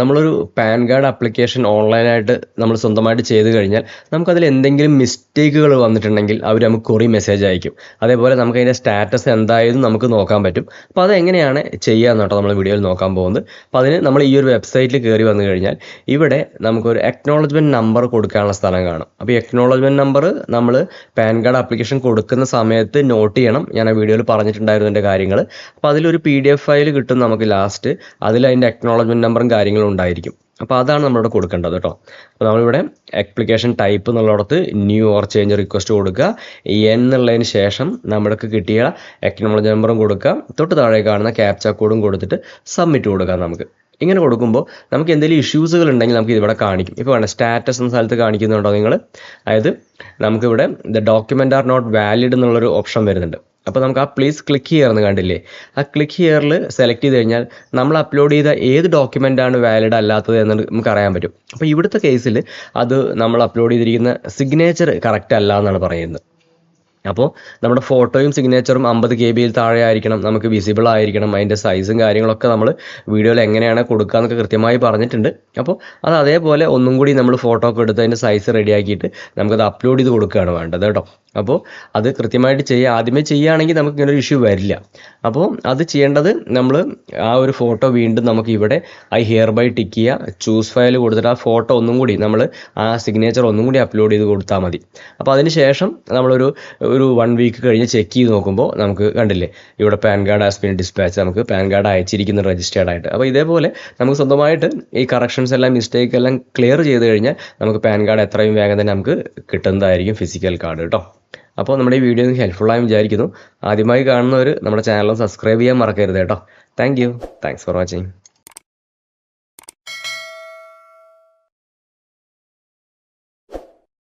നമ്മളൊരു pan card application ഓൺലൈനായിട്ട് നമ്മൾ സ്വന്തമായിട്ട് ചെയ്ത് കഴിഞ്ഞാൽ നമുക്കതിൽ എന്തെങ്കിലും മിസ്റ്റേക്കുകൾ വന്നിട്ടുണ്ടെങ്കിൽ അവർ നമുക്ക് കുറേ മെസ്സേജ് അയക്കും. അതേപോലെ നമുക്ക് അതിൻ്റെ സ്റ്റാറ്റസ് എന്തായെന്ന് നമുക്ക് നോക്കാൻ പറ്റും. അപ്പോൾ അതെങ്ങനെയാണ് ചെയ്യാമെന്ന് കേട്ടോ നമ്മൾ വീഡിയോയിൽ നോക്കാൻ പോകുന്നത്. അപ്പോൾ അതിന് നമ്മൾ ഈ ഒരു വെബ്സൈറ്റിൽ കയറി വന്നു കഴിഞ്ഞാൽ ഇവിടെ നമുക്കൊരു അക്നോളജ്മെൻറ്റ് നമ്പർ കൊടുക്കാനുള്ള സ്ഥലം കാണും. അപ്പോൾ ഈ അക്നോളജ്മെൻറ്റ് നമ്പർ നമ്മൾ പാൻ കാർഡ് ആപ്ലിക്കേഷൻ കൊടുക്കുന്ന സമയത്ത് നോട്ട് ചെയ്യണം. ഞാൻ ആ വീഡിയോയിൽ പറഞ്ഞിട്ടുണ്ടായിരുന്നു എൻ്റെ കാര്യങ്ങൾ. അപ്പോൾ അതിലൊരു PDF ഫയൽ കിട്ടും നമുക്ക് ലാസ്റ്റ്. അതിൽ അതിൻ്റെ അക്നോളജ്മെൻറ്റ് നമ്പറും കാര്യങ്ങളും ഉണ്ടായിരിക്കും. അപ്പോൾ അതാണ് നമ്മളിവിടെ കൊടുക്കേണ്ടത് കേട്ടോ. അപ്പോൾ നമ്മളിവിടെ ആപ്ലിക്കേഷൻ ടൈപ്പ് എന്നുള്ളിടത്ത് ന്യൂ ഓർ ചേഞ്ച് റിക്വസ്റ്റ് കൊടുക്കുക. എന്നുള്ളതിന് ശേഷം നമ്മൾക്ക് കിട്ടിയ അക്നോളജ് നമ്പറും കൊടുക്കുക. തൊട്ട് താഴെ കാണുന്ന ക്യാപ്ച കോഡും കൊടുത്തിട്ട് സബ്മിറ്റ് കൊടുക്കാം നമുക്ക്. ഇങ്ങനെ കൊടുക്കുമ്പോൾ നമുക്ക് എന്തെങ്കിലും ഇഷ്യൂസുകൾ ഉണ്ടെങ്കിൽ നമുക്ക് ഇവിടെ കാണിക്കും. ഇപ്പോൾ വേണം സ്റ്റാറ്റസ് എന്ന സ്ഥലത്ത് കാണിക്കുന്നുണ്ടോ നിങ്ങൾ? അതായത് നമുക്കിവിടെ the document are not valid എന്നുള്ളൊരു ഓപ്ഷൻ വരുന്നുണ്ട്. അപ്പോൾ നമുക്ക് ആ പ്ലീസ് ക്ലിക്ക് ഹിയർന്ന് കണ്ടില്ലേ? ആ ക്ലിക്ക് ഹിയറിൽ സെലക്ട് ചെയ്ത് കഴിഞ്ഞാൽ നമ്മൾ അപ്ലോഡ് ചെയ്ത ഏത് ഡോക്യുമെൻ്റാണ് വാലിഡ് അല്ലാത്തത് എന്ന് നമുക്ക് അറിയാൻ പറ്റും. അപ്പോൾ ഇവിടുത്തെ കേസിൽ അത് നമ്മൾ അപ്ലോഡ് ചെയ്തിരിക്കുന്ന സിഗ്നേച്ചർ കറക്റ്റ് അല്ല എന്നാണ് പറയുന്നത്. അപ്പോൾ നമ്മുടെ ഫോട്ടോയും സിഗ്നേച്ചറും 50 KB താഴെ ആയിരിക്കണം, നമുക്ക് വിസിബിൾ ആയിരിക്കണം. അതിൻ്റെ സൈസും കാര്യങ്ങളൊക്കെ നമ്മൾ വീഡിയോയിൽ എങ്ങനെയാണ് കൊടുക്കുക എന്നൊക്കെ കൃത്യമായി പറഞ്ഞിട്ടുണ്ട്. അപ്പോൾ അത് അതേപോലെ ഒന്നും കൂടി നമ്മൾ ഫോട്ടോ ഒക്കെ എടുത്ത് അതിൻ്റെ സൈസ് റെഡിയാക്കിയിട്ട് നമുക്കത് അപ്ലോഡ് ചെയ്ത് കൊടുക്കുകയാണ് വേണ്ടത് കേട്ടോ. അപ്പോൾ അത് കൃത്യമായിട്ട് ചെയ്യുക. ആദ്യമേ ചെയ്യുകയാണെങ്കിൽ നമുക്ക് ഇങ്ങനെ ഒരു ഇഷ്യൂ വരില്ല. അപ്പോൾ അത് ചെയ്യേണ്ടത് നമ്മൾ ആ ഒരു ഫോട്ടോ വീണ്ടും നമുക്ക് ഇവിടെ ഹിയർ ബൈ ടിക്ക് ചെയ്യുക, ചൂസ് ഫയൽ കൊടുത്തിട്ട് ആ ഫോട്ടോ ഒന്നും കൂടി നമ്മൾ ആ സിഗ്നേച്ചർ ഒന്നും കൂടി അപ്ലോഡ് ചെയ്ത് കൊടുത്താൽ മതി. അപ്പോൾ അതിന് ശേഷം നമ്മളൊരു 1 വീക്ക് കഴിഞ്ഞ് ചെക്ക് ചെയ്ത് നോക്കുമ്പോൾ നമുക്ക് കണ്ടില്ലേ ഇവിടെ pan card has been dispatch, നമുക്ക് പാൻ കാർഡ് അയച്ചിരിക്കുന്ന രജിസ്റ്റേർഡ് ആയിട്ട്. അപ്പോൾ ഇതേപോലെ നമുക്ക് സ്വന്തമായിട്ട് ഈ കറക്ഷൻസ് എല്ലാം മിസ്റ്റേക്ക് എല്ലാം ക്ലിയർ ചെയ്ത് കഴിഞ്ഞാൽ നമുക്ക് പാൻ കാർഡ് എത്രയും വേഗം തന്നെ നമുക്ക് കിട്ടുന്നതായിരിക്കും, ഫിസിക്കൽ കാർഡ് കേട്ടോ. അപ്പോൾ നമ്മുടെ ഈ വീഡിയോ നിങ്ങൾക്ക് ഹെൽപ്ഫുള്ളായി വിചാരിക്കുന്നു. ആദ്യമായി കാണുന്നവർ നമ്മുടെ ചാനൽ സബ്സ്ക്രൈബ് ചെയ്യാൻ മറക്കരുത് കേട്ടോ. Thanks for watching.